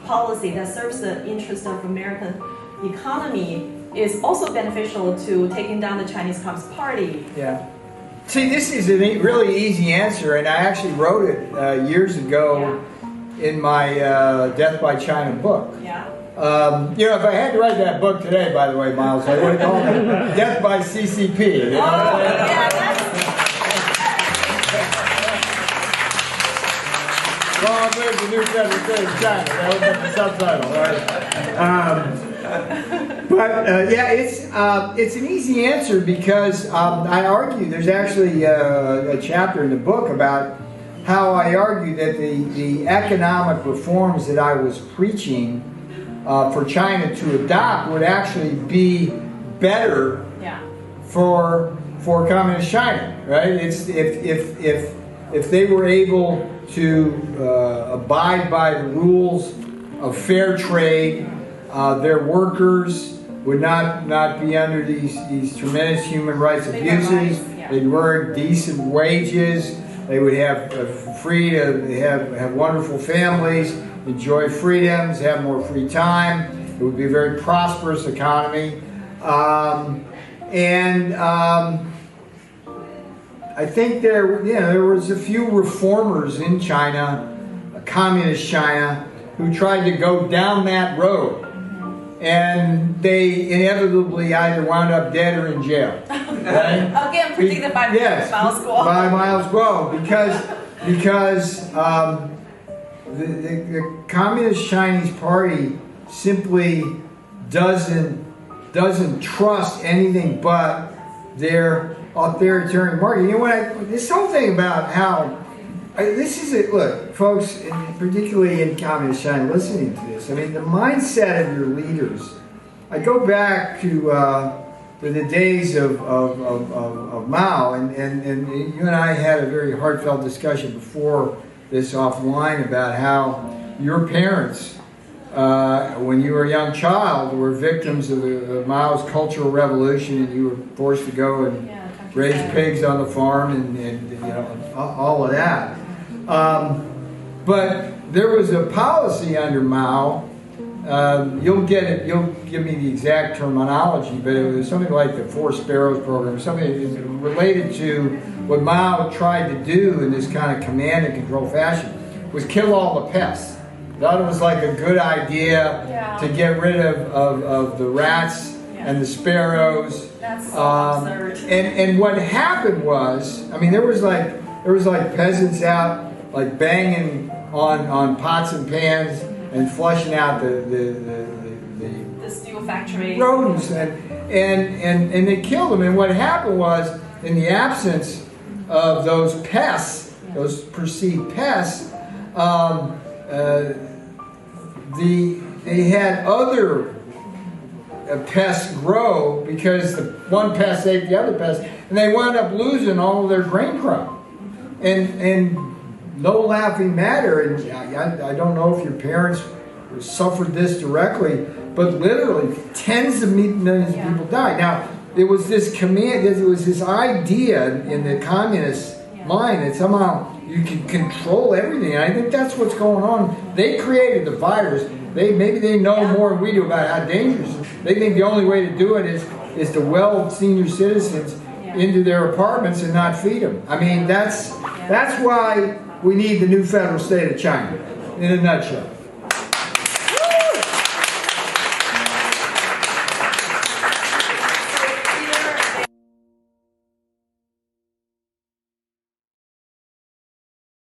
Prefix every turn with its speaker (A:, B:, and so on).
A: policy that serves the interest of American economy is also beneficial to taking down the Chinese Communist Party.
B: Yeah. See, this is a really easy answer, and I actually wrote it years ago in my Death by China book.
A: Yeah.
B: You know, if I had to write that book today, by the way, Miles, I would have called it Death by CCP. You know
A: yeah, that's...
B: Long live the new Federal State of China. That would be the subtitle, right? But yeah, it's an easy answer because I argue, there's actually a chapter in the book about how I argue that the economic reforms that I was preaching for China to adopt would actually be better for communist China, right? It's if they were able to abide by the rules of fair trade, their workers would not be under these tremendous human rights abuses. They'd earn decent wages. They would have free to have wonderful families, enjoy freedoms, have more free time. It would be a very prosperous economy. I think there was a few reformers in China, communist China, who tried to go down that road. And they inevitably either wound up dead or in jail. Right?
A: Again, predicted by Miles Guo.
B: By Miles Guo, because the Communist Chinese Party simply doesn't trust anything but their authoritarian market. You know, this whole thing about how this is it. Look, folks, particularly in communist China, listening to this. I mean, the mindset of your leaders. I go back to the days of Mao, and you and I had a very heartfelt discussion before this offline about how your parents, when you were a young child, were victims of Mao's Cultural Revolution, and you were forced to go and raise pigs on the farm, and you know, all of that. But there was a policy under Mao. You'll get it. You'll give me the exact terminology, but it was something like the Four Sparrows program, something related to what Mao tried to do in this kind of command and control fashion, was kill all the pests. Thought it was like a good idea to get rid of the rats and the sparrows.
A: That's so absurd.
B: And what happened was, I mean, there was like peasants out like banging on pots and pans and flushing out
A: the steel factory
B: rodents, and they killed them. And what happened was, in the absence of those pests, those perceived pests, they had other pests grow because the one pest ate the other pest, and they wound up losing all of their grain crop. And no laughing matter, and I don't know if your parents suffered this directly, but literally tens of millions of people died. Now, there was this command, there was this idea in the communist mind that somehow you can control everything. And I think that's what's going on. They created the virus. Maybe they know more than we do about how dangerous it is. They think the only way to do it is to weld senior citizens into their apartments and not feed them. I mean, that's why we need the new federal state of China, in a nutshell.